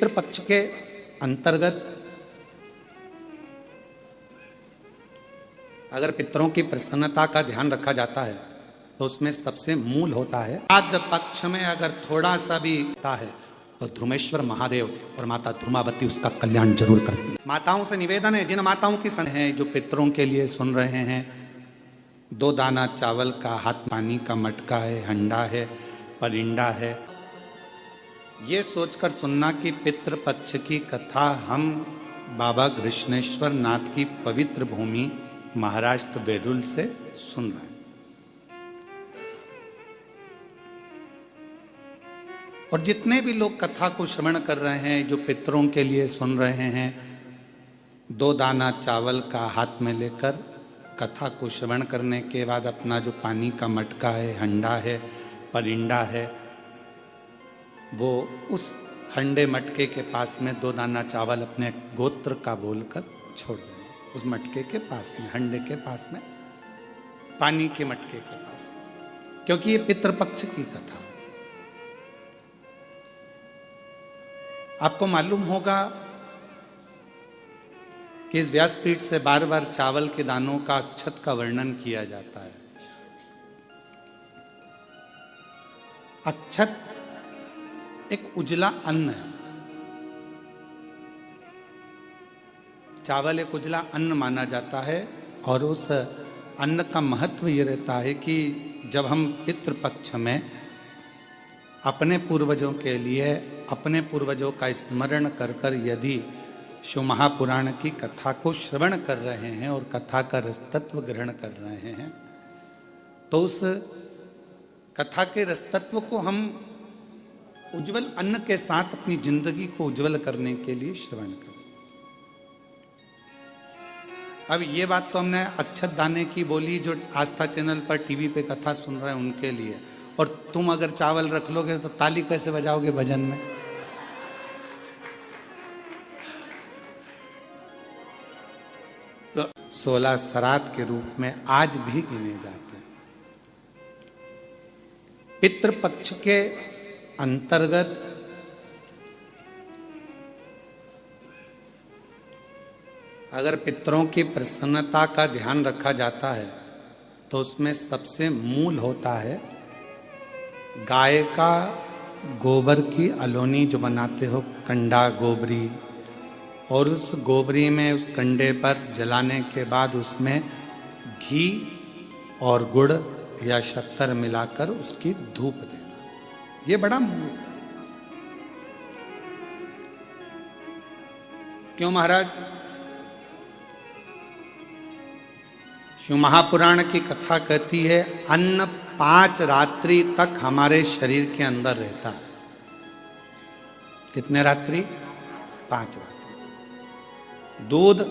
पितृपक्ष के अंतर्गत अगर पितरों की प्रसन्नता का ध्यान रखा जाता है तो उसमें सबसे मूल होता है श्राद्ध पक्ष में अगर थोड़ा सा भी होता है तो ध्रुमेश्वर महादेव और माता ध्रुमावती उसका कल्याण जरूर करती है। माताओं से निवेदन है, जिन माताओं की सन है जो पितरों के लिए सुन रहे हैं, 2 दाना चावल का, हाथ पानी का मटका है, हंडा है, परिंडा है, ये सोचकर सुनना कि पितृपक्ष की कथा हम बाबा कृष्णेश्वर नाथ की पवित्र भूमि महाराष्ट्र बेरुल से सुन रहे हैं। और जितने भी लोग कथा को श्रवण कर रहे हैं, जो पितरों के लिए सुन रहे हैं, 2 दाना चावल का हाथ में लेकर कथा को श्रवण करने के बाद अपना जो पानी का मटका है, हंडा है, परिंडा है, वो उस हंडे मटके के पास में 2 दाना चावल अपने गोत्र का बोलकर छोड़ देना। उस मटके के पास में, हंडे के पास में, पानी के मटके के पास में, क्योंकि ये पितृपक्ष की कथा। आपको मालूम होगा कि इस व्यासपीठ से बार बार चावल के दानों का अक्षत का वर्णन किया जाता है। अक्षत एक उजला अन्न है। चावल एक उजला अन्न माना जाता है और उस अन्न का महत्व ये रहता है कि जब हम पितृपक्ष में अपने पूर्वजों के लिए, अपने पूर्वजों का स्मरण कर कर यदि शिव महापुराण की कथा को श्रवण कर रहे हैं और कथा का रसतत्व ग्रहण कर रहे हैं, तो उस कथा के रसतत्व को हम उज्जवल अन्न के साथ अपनी जिंदगी को उज्जवल करने के लिए श्रवण करें। अब ये बात तो हमने अक्षत दाने की बोली, जो आस्था चैनल पर टीवी पे कथा सुन रहे हैं उनके लिए। और तुम अगर चावल रख लोगे तो ताली कैसे बजाओगे भजन में? तो 16 श्राद्ध के रूप में आज भी गिने जाते हैं। पितृपक्ष के अंतर्गत अगर पितरों की प्रसन्नता का ध्यान रखा जाता है तो उसमें सबसे मूल होता है गाय का गोबर की अलोनी जो बनाते हो, कंडा गोबरी, और उस गोबरी में, उस कंडे पर जलाने के बाद उसमें घी और गुड़ या शक्कर मिलाकर उसकी धूप देना। ये बड़ा मूल। क्यों महाराज? शिव महापुराण की कथा कहती है अन्न 5 रात्रि तक हमारे शरीर के अंदर रहता है। कितने रात्रि? 5 रात्रि। दूध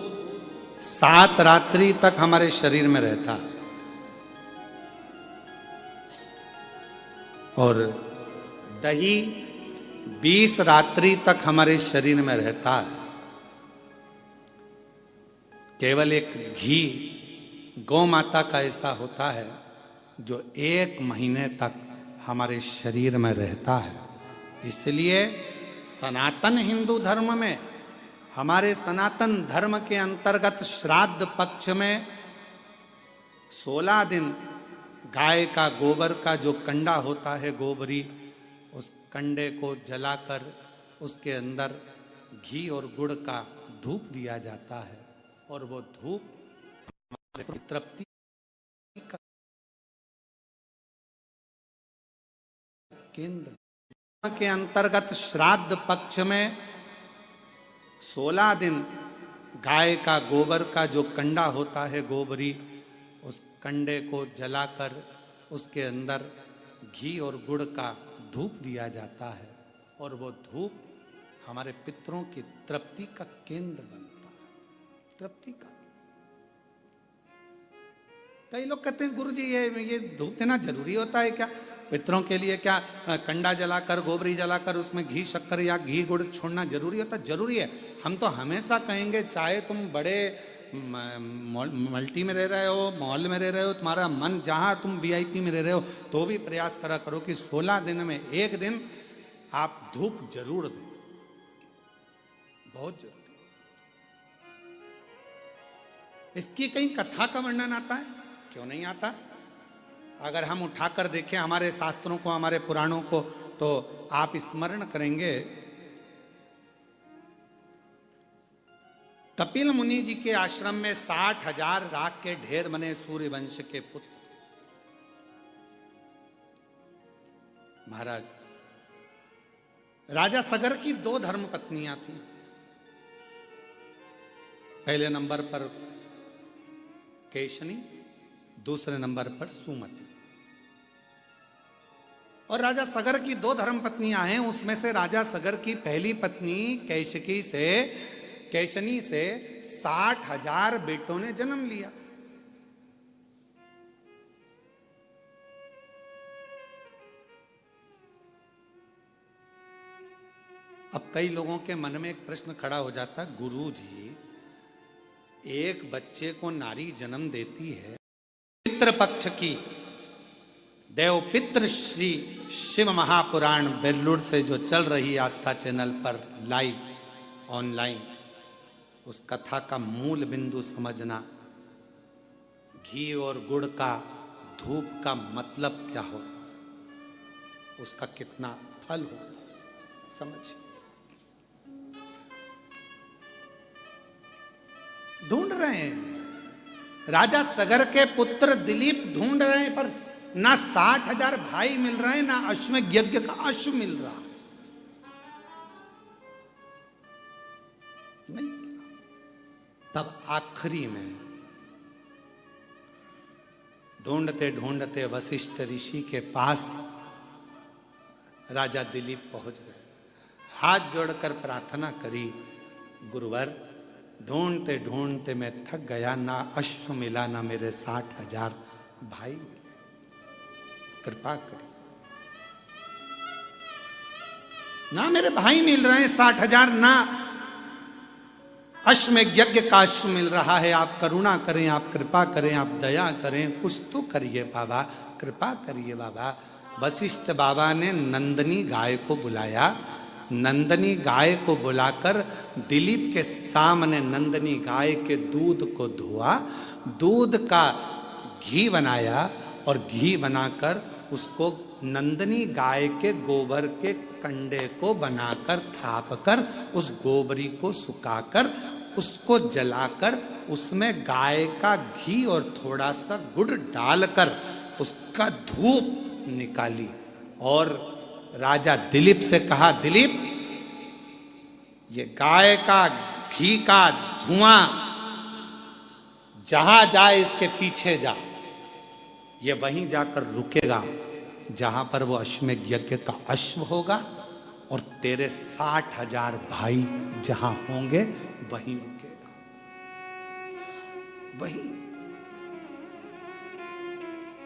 7 रात्रि तक हमारे शरीर में रहता है और दही 20 रात्रि तक हमारे शरीर में रहता है। केवल एक घी गौ माता का ऐसा होता है जो 1 महीने तक हमारे शरीर में रहता है। इसलिए सनातन हिंदू धर्म में, हमारे सनातन धर्म के अंतर्गत श्राद्ध पक्ष में 16 दिन गाय का गोबर का जो कंडा होता है, गोबरी, उस कंडे को जलाकर उसके अंदर घी और गुड़ का धूप दिया जाता है और वो धूप तृप्ति का केंद्र के अंतर्गत श्राद्ध पक्ष में 16 दिन गाय का गोबर का जो कंडा होता है, गोबरी, उस कंडे को जलाकर उसके अंदर घी और गुड़ का धूप दिया जाता है और वो धूप हमारे पितरों की तृप्ति का केंद्र बनता है। तृप्ति का। कई लोग कहते हैं गुरुजी ये धूप देना जरूरी होता है क्या? पितरों के लिए क्या कंडा जलाकर, गोबरी जलाकर उसमें घी शक्कर या घी गुड़ छोड़ना जरूरी होता? जरूरी है। हम तो हमेशा कहेंगे, चाहे तुम बड़े मल्टी में रह रहे हो, मॉल में रह रहे हो, तुम्हारा मन जहां तुम वीआईपी में रह रहे हो, तो भी प्रयास करा करो कि 16 दिन में एक दिन आप धूप जरूर दें। बहुत जरूरी। इसकी कहीं कथा का वर्णन आता है? क्यों नहीं आता? अगर हम उठाकर देखें हमारे शास्त्रों को, हमारे पुराणों को, तो आप स्मरण करेंगे कपिल मुनि जी के आश्रम में 60,000 राख के ढेर बने सूर्य वंश के पुत्र। महाराज राजा सगर की 2 धर्म पत्नियां थी। पहले नंबर पर केशनी, दूसरे नंबर पर सुमति। और राजा सगर की 2 धर्म पत्नियां हैं। उसमें से राजा सगर की पहली पत्नी केशनी से 60,000 बेटों ने जन्म लिया। अब कई लोगों के मन में एक प्रश्न खड़ा हो जाता है, गुरु जी एक बच्चे को नारी जन्म देती है, पितृपक्ष की देवपितृ श्री शिव महापुराण बेल्लूर से जो चल रही आस्था चैनल पर लाइव ऑनलाइन, उस कथा का मूल बिंदु समझना, घी और गुड़ का, धूप का मतलब क्या होता है, उसका कितना फल होता है, समझिए। ढूंढ रहे हैं राजा सगर के पुत्र दिलीप, ढूंढ रहे हैं, पर ना 60,000 भाई मिल रहे हैं, ना अश्वमेध यज्ञ का अश्व मिल रहा नहीं। तब आखिरी में ढूंढते ढूंढते वशिष्ठ ऋषि के पास राजा दिलीप पहुंच गए। हाथ जोड़कर प्रार्थना करी, गुरुवर ढूंढते ढूंढते मैं थक गया, ना अश्व मिला, ना मेरे 60,000 भाई मिले, कृपा करिए। ना मेरे भाई मिल रहे हैं 60,000, ना अश्वमेध यज्ञ का अश्व मिल रहा है। आप करुणा करें, आप कृपा करें, आप दया करें, कुछ तो करिए बाबा, कृपा करिए बाबा। वशिष्ठ बाबा ने नंदनी गाय को बुलाया। नंदनी गाय को बुलाकर दिलीप के सामने नंदनी गाय के दूध को धोआ, दूध का घी बनाया और घी बनाकर उसको नंदनी गाय के गोबर के कंडे को बनाकर थापकर, उस गोबरी को सुखाकर, उसको जलाकर, उसमें गाय का घी और थोड़ा सा गुड़ डालकर उसका धूप निकाली और राजा दिलीप से कहा, दिलीप ये गाय का घी का धुआं जहां जाए इसके पीछे जा, ये वहीं जाकर रुकेगा जहां पर वो अश्वमेध यज्ञ का अश्व होगा, और तेरे 60,000 भाई जहां होंगे वहीं रुकेगा, वहीं।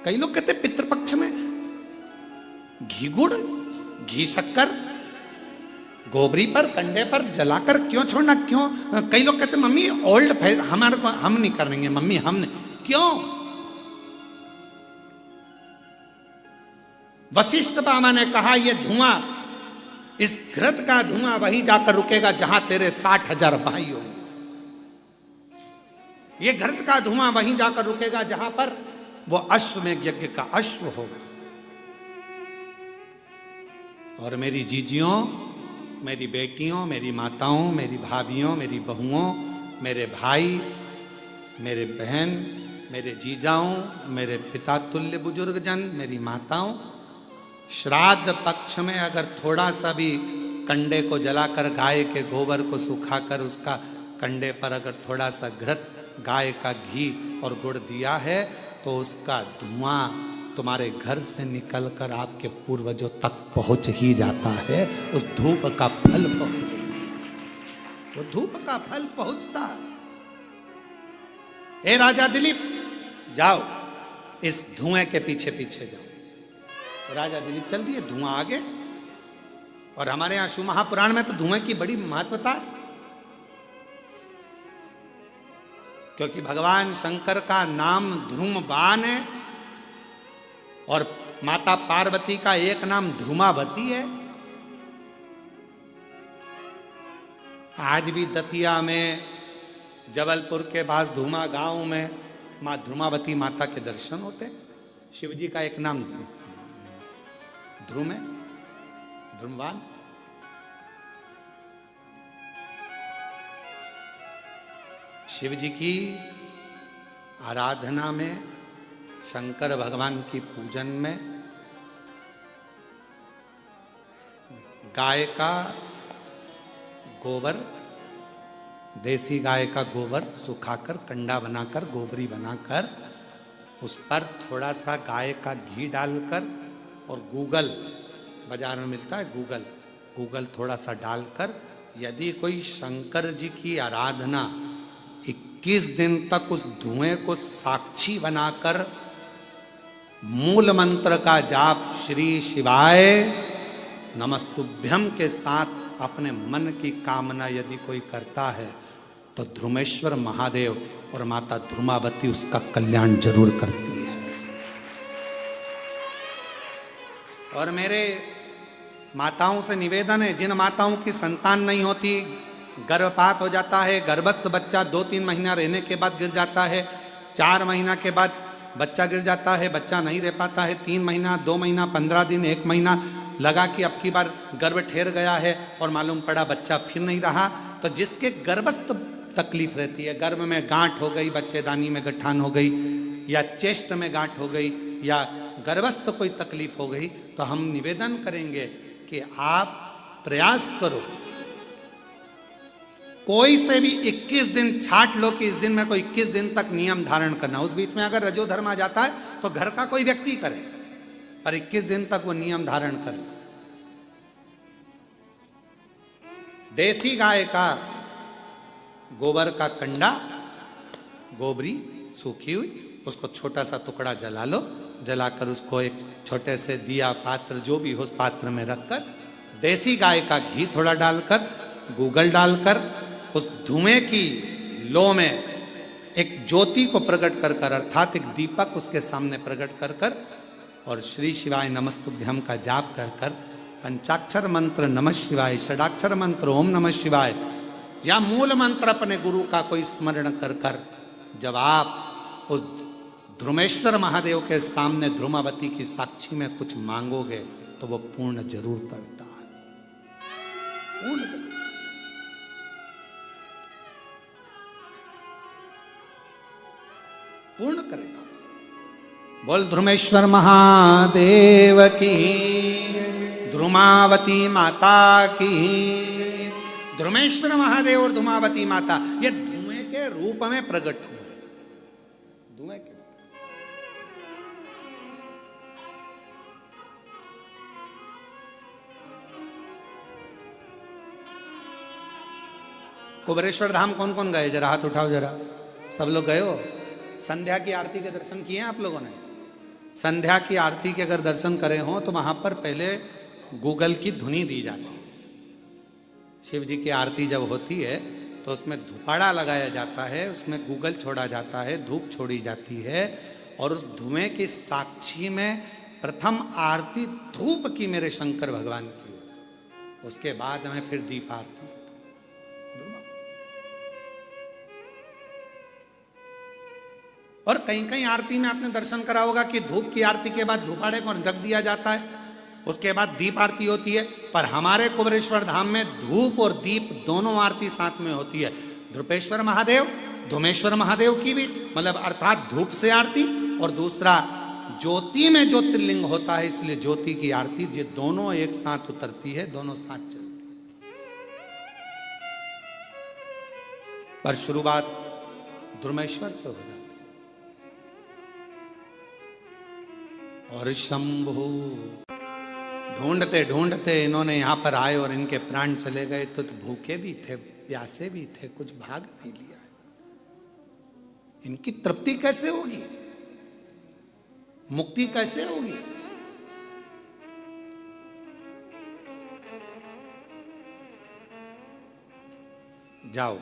कई लोग कहते पितृपक्ष में घी गुड़, घी शक्कर गोबरी पर, कंडे पर जलाकर क्यों छोड़ना, क्यों? कई लोग कहते मम्मी ओल्ड फैशन, हमारे को हम नहीं करेंगे मम्मी, हम नहीं। क्यों? वशिष्ठ बाबा ने कहा ये धुआं, इस घृत का धुआं वहीं जाकर रुकेगा जहां तेरे 60,000 भाई होंगे। ये घृत का धुआं वहीं जाकर रुकेगा जहां पर वो अश्वमेध यज्ञ का अश्व होगा। और मेरी जीजियों, मेरी बेटियों, मेरी माताओं, मेरी भाभियों, मेरी बहुओं, मेरे भाई, मेरे बहन, मेरे जीजाओं, मेरे पिता तुल्य बुजुर्ग जन, मेरी माताओं, श्राद्ध पक्ष में अगर थोड़ा सा भी कंडे को जलाकर, गाय के गोबर को सुखाकर, उसका कंडे पर अगर थोड़ा सा घृत, गाय का घी और गुड़ दिया है, तो उसका धुआं तुम्हारे घर से निकलकर आपके पूर्वजों तक पहुंच ही जाता है। उस धूप का फल पहुंच, वो धूप का फल पहुंचता है। हे राजा दिलीप, जाओ इस धुएं के पीछे पीछे जाओ। राजा दिलीप चल दिए, धुआं आगे। और हमारे यहां शिव महापुराण में तो धुएं की बड़ी महत्वता है, क्योंकि भगवान शंकर का नाम ध्रुमवान है और माता पार्वती का एक नाम ध्रुमावती है। आज भी दतिया में, जबलपुर के पास धूमा गांव में माँ ध्रुमावती माता के दर्शन होते। शिव जी का एक नाम ध्रुम है, ध्रुमवान। शिव जी की आराधना में, शंकर भगवान की पूजन में गाय का गोबर, देसी गाय का गोबर सुखाकर कंडा बनाकर, गोबरी बनाकर, उस पर थोड़ा सा गाय का घी डालकर और गूगल, बाजार में मिलता है गूगल थोड़ा सा डालकर, यदि कोई शंकर जी की आराधना 21 दिन तक उस धुएं को साक्षी बनाकर मूल मंत्र का जाप श्री शिवाय नमस्तुभ्यम के साथ अपने मन की कामना यदि कोई करता है तो ध्रुमेश्वर महादेव और माता ध्रुमावती उसका कल्याण जरूर करती है। और मेरे माताओं से निवेदन है, जिन माताओं की संतान नहीं होती, गर्भपात हो जाता है, गर्भस्थ बच्चा 2-3 महीना रहने के बाद गिर जाता है, 4 महीना के बाद बच्चा गिर जाता है, बच्चा नहीं रह पाता है, 3 महीना, 2 महीना, 15 दिन, 1 महीना लगा कि अब की बार गर्भ ठहर गया है और मालूम पड़ा बच्चा फिर नहीं रहा, तो जिसके गर्भस्थ तकलीफ रहती है, गर्भ में गांठ हो गई, बच्चेदानी में गठान हो गई, या चेस्ट में गांठ हो गई, या गर्भस्थ कोई तकलीफ हो गई, तो हम निवेदन करेंगे कि आप प्रयास करो, कोई से भी 21 दिन छाट लो कि इस दिन में कोई 21 दिन तक नियम धारण करना। उस बीच में अगर रजोधर्म आ जाता है तो घर का कोई व्यक्ति करे, पर 21 दिन तक वो नियम धारण कर। देसी गाय का गोबर का कंडा, गोबरी सूखी हुई, उसको छोटा सा टुकड़ा जला लो, जलाकर उसको एक छोटे से दिया पात्र जो भी हो उस पात्र में रखकर, देसी गाय का घी थोड़ा डालकर, गूगल डालकर, उस धुएं की लो में एक ज्योति को प्रकट कर कर, अर्थात एक दीपक उसके सामने प्रकट कर कर, और श्री शिवाय नमस्तुभ्यम का जाप कर कर, पंचाक्षर मंत्र नमः शिवाय, षडाक्षर मंत्र ओम नमः शिवाय, या मूल मंत्र अपने गुरु का कोई स्मरण कर कर, जब आप उस ध्रुमेश्वर महादेव के सामने ध्रुमावती की साक्षी में कुछ मांगोगे तो वो पूर्ण जरूर करता है, पूर्ण जरूर। पूर्ण करेगा। बोल ध्रुमेश्वर महादेव की, ध्रुमावती माता की। ध्रुमेश्वर महादेव और ध्रुमावती माता ये धुएं के रूप में प्रकट हुए, धुएं के कुबेरेश्वर धाम कौन कौन गए? जरा हाथ उठाओ, जरा सब लोग गए हो? संध्या की आरती के दर्शन किए हैं आप लोगों ने? संध्या की आरती के अगर दर्शन करे हो तो वहां पर पहले गूगल की धुनी दी जाती है। शिव जी की आरती जब होती है तो उसमें धुपाड़ा लगाया जाता है, उसमें गूगल छोड़ा जाता है, धूप छोड़ी जाती है, और उस धुएं की साक्षी में प्रथम आरती धूप की मेरे शंकर भगवान की, उसके बाद में फिर दीप आरती। और कहीं कहीं आरती में आपने दर्शन करा होगा कि धूप की आरती के बाद धूपाड़े को रख दिया जाता है, उसके बाद दीप आरती होती है। पर हमारे कुबेरेश्वर धाम में धूप और दीप दोनों आरती साथ में होती है। ध्रुपेश्वर महादेव, धुमेश्वर महादेव की भी, मतलब अर्थात धूप से आरती, और दूसरा ज्योति में जो त्रिलिंग होता है इसलिए ज्योति की आरती, ये दोनों एक साथ उतरती है, दोनों साथ चलती है। पर शुरुआत ध्रुमेश्वर से हो जाती है। और शंभु ढूंढते ढूंढते इन्होंने यहां पर आए और इनके प्राण चले गए, तो भूखे भी थे, प्यासे भी थे, कुछ भाग नहीं लिया। इनकी तृप्ति कैसे होगी? मुक्ति कैसे होगी? जाओ,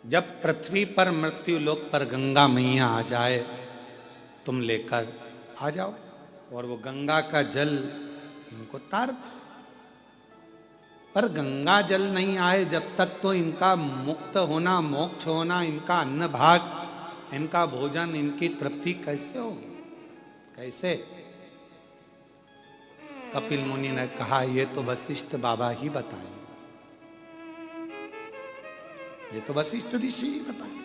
जब पृथ्वी पर मृत्यु लोक पर गंगा मैया आ जाए, तुम लेकर आ जाओ और वो गंगा का जल इनको तार दो। पर गंगा जल नहीं आए जब तक तो इनका मुक्त होना, मोक्ष होना, इनका अन्न भाग, इनका भोजन, इनकी तृप्ति कैसे होगी? कैसे? कपिल मुनि ने कहा ये तो वशिष्ठ बाबा ही बताएंगे, ये तो वशिष्ठ ऋषि ही बताएंगे,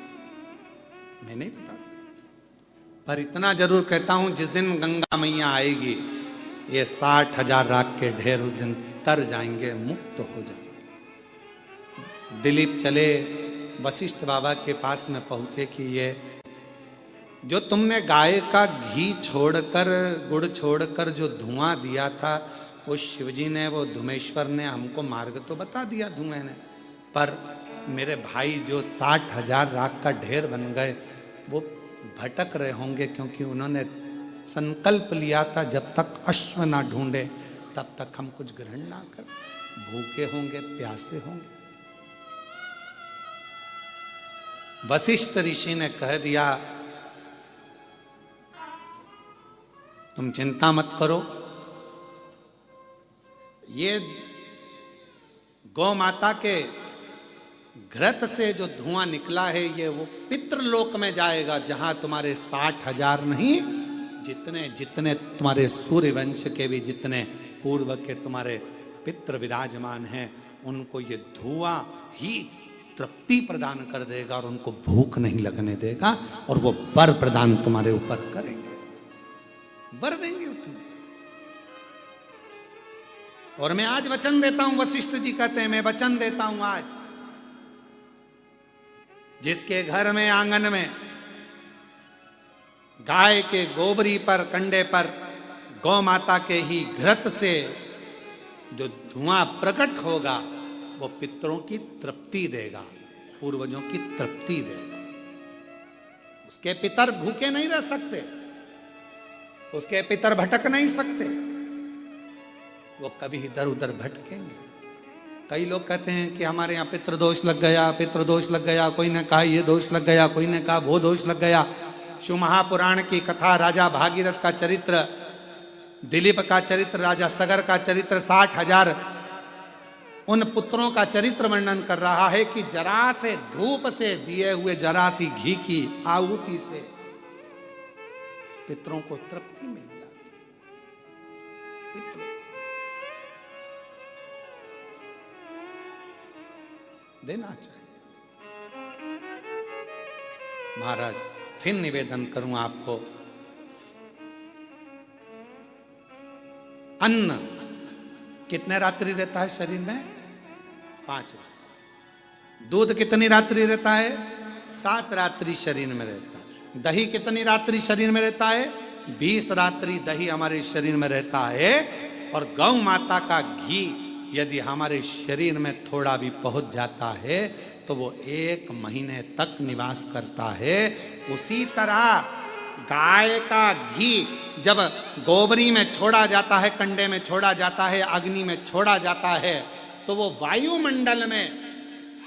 मैं नहीं बता सकता। पर इतना जरूर कहता हूं, जिस दिन गंगा मैया आएगी ये 60,000 राख के ढेर उस दिन तर जाएंगे, मुक्त हो जाएंगे। दिलीप चले वशिष्ठ बाबा के पास में पहुंचे कि ये जो तुमने गाय का घी छोड़कर, गुड़ छोड़कर जो धुआं दिया था, वो शिवजी ने, वो धुमेश्वर ने हमको मार्ग तो बता दिया धुएं ने, पर मेरे भाई जो 60,000 राख का ढेर बन गए वो भटक रहे होंगे, क्योंकि उन्होंने संकल्प लिया था जब तक अश्व ना ढूंढे तब तक हम कुछ ग्रहण ना कर, भूखे होंगे, प्यासे होंगे। वशिष्ठ ऋषि ने कह दिया तुम चिंता मत करो, ये गौ माता के घृत से जो धुआं निकला है ये वो पितृलोक में जाएगा, जहां तुम्हारे 60,000 नहीं, जितने जितने तुम्हारे सूर्य वंश के भी जितने पूर्व के तुम्हारे पितृ विराजमान हैं, उनको ये धुआं ही तृप्ति प्रदान कर देगा और उनको भूख नहीं लगने देगा, और वो वर प्रदान तुम्हारे ऊपर करेंगे, वर देंगे तुम्हें। और मैं आज वचन देता हूं, वशिष्ठ जी कहते हैं मैं वचन देता हूं आज, जिसके घर में, आंगन में गाय के गोबरी पर, कंडे पर गौ माता के ही घृत से जो धुआं प्रकट होगा वो पितरों की तृप्ति देगा, पूर्वजों की तृप्ति देगा। उसके पितर भूखे नहीं रह सकते, उसके पितर भटक नहीं सकते, वो कभी इधर उधर भटकेंगे। कई लोग कहते हैं कि हमारे यहाँ पितृदोष लग गया, पितृदोष लग गया, कोई ने कहा ये दोष लग गया, कोई ने कहा वो दोष लग गया। शिव महापुराण की कथा, राजा भागीरथ का चरित्र, दिलीप का चरित्र, राजा सगर का चरित्र, 60,000 उन पुत्रों का चरित्र वर्णन कर रहा है कि जरा से धूप से दिए हुए जरा सी घी की आहुति से पितरों को तृप्ति मिल जाती। पितरों देना चाहिए। महाराज फिर निवेदन करूं आपको, अन्न कितने रात्रि रहता है शरीर में? 5। दूध कितनी रात्रि रहता है? 7 रात्रि शरीर में रहता है। दही कितनी रात्रि शरीर में रहता है? 20 रात्रि दही हमारे शरीर में रहता है। और गौ माता का घी यदि हमारे शरीर में थोड़ा भी पहुंच जाता है तो वो 1 महीने तक निवास करता है। उसी तरह गाय का घी जब गोबरी में छोड़ा जाता है, कंडे में छोड़ा जाता है, अग्नि में छोड़ा जाता है, तो वो वायुमंडल में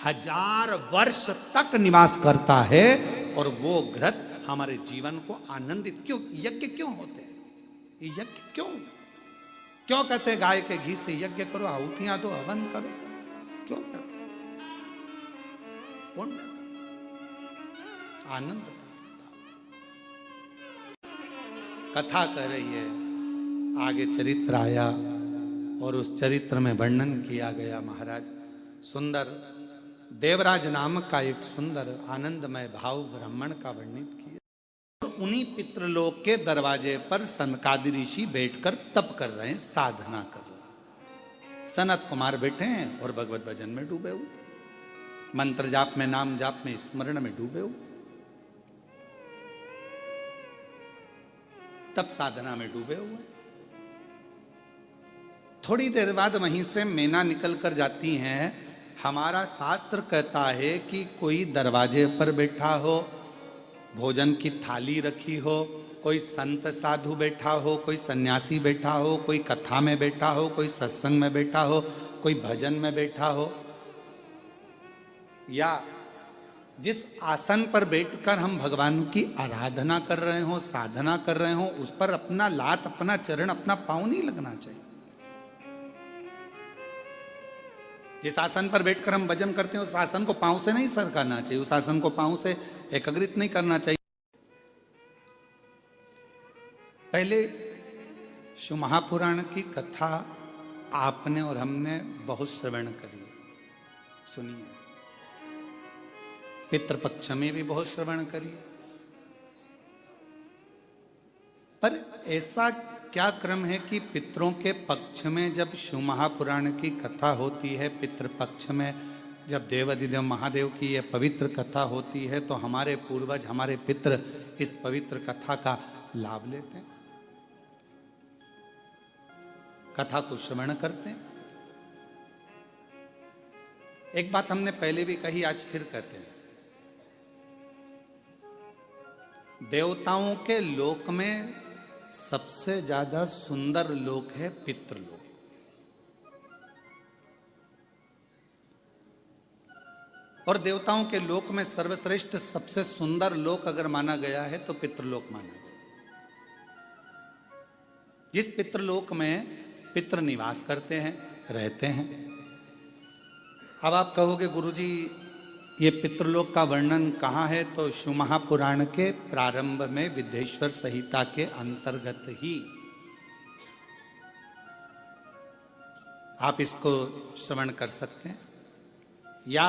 1000 वर्ष तक निवास करता है। और वो घृत हमारे जीवन को आनंदित, क्यों यज्ञ क्यों होते हैं? ये यज्ञ क्यों कहते हैं गाय के घी से यज्ञ करो, आहुतियां दो, हवन करो? क्यों कहते? पुण्य, आनंद देता। कथा कह रही है, आगे चरित्र आया और उस चरित्र में वर्णन किया गया। महाराज सुंदर देवराज नामक का एक सुंदर आनंदमय भाव ब्राह्मण का वर्णित किया। उन्हीं पितृलोक के दरवाजे पर सनकादि ऋषि बैठकर तप कर रहे हैं, साधना कर रहे हैं। सनत कुमार बैठे हैं और भगवत भजन में डूबे हुए, मंत्र जाप में, नाम जाप में, स्मरण में डूबे हुए, तप साधना में डूबे हुए। थोड़ी देर बाद वहीं से मैना निकल कर जाती हैं। हमारा शास्त्र कहता है कि कोई दरवाजे पर बैठा हो, भोजन की थाली रखी हो, कोई संत साधु बैठा हो, कोई सन्यासी बैठा हो, कोई कथा में बैठा हो, कोई सत्संग में बैठा हो, कोई भजन में बैठा हो, या जिस आसन पर बैठकर हम भगवान की आराधना कर रहे हो, साधना कर रहे हो, उस पर अपना लात, अपना चरण, अपना पांव नहीं लगना चाहिए। जिस आसन पर बैठकर हम भजन करते हैं उस आसन को पांव से नहीं सरकाना चाहिए, उस आसन को पांव से एकाग्रित नहीं करना चाहिए। पहले शिव महापुराण की कथा आपने और हमने बहुत श्रवण करी, सुनिए। पितृपक्ष में भी बहुत श्रवण करी, पर ऐसा क्या क्रम है कि पितरों के पक्ष में जब शिव महापुराण की कथा होती है, पितृपक्ष में जब देवाधिदेव महादेव की यह पवित्र कथा होती है, तो हमारे पूर्वज, हमारे पितर इस पवित्र कथा का लाभ लेते हैं, कथा को श्रवण करते हैं। एक बात हमने पहले भी कही, आज फिर कहते हैं, देवताओं के लोक में सबसे ज्यादा सुंदर लोक है पितृलोक। और देवताओं के लोक में सर्वश्रेष्ठ सबसे सुंदर लोक अगर माना गया है तो पितृलोक माना गया। जिस पितृलोक में पितृ निवास करते हैं, रहते हैं। अब आप कहोगे गुरुजी ये पितृलोक का वर्णन कहाँ है? तो शिव महापुराण के प्रारंभ में विद्येश्वर संहिता के अंतर्गत ही आप इसको श्रवण कर सकते हैं, या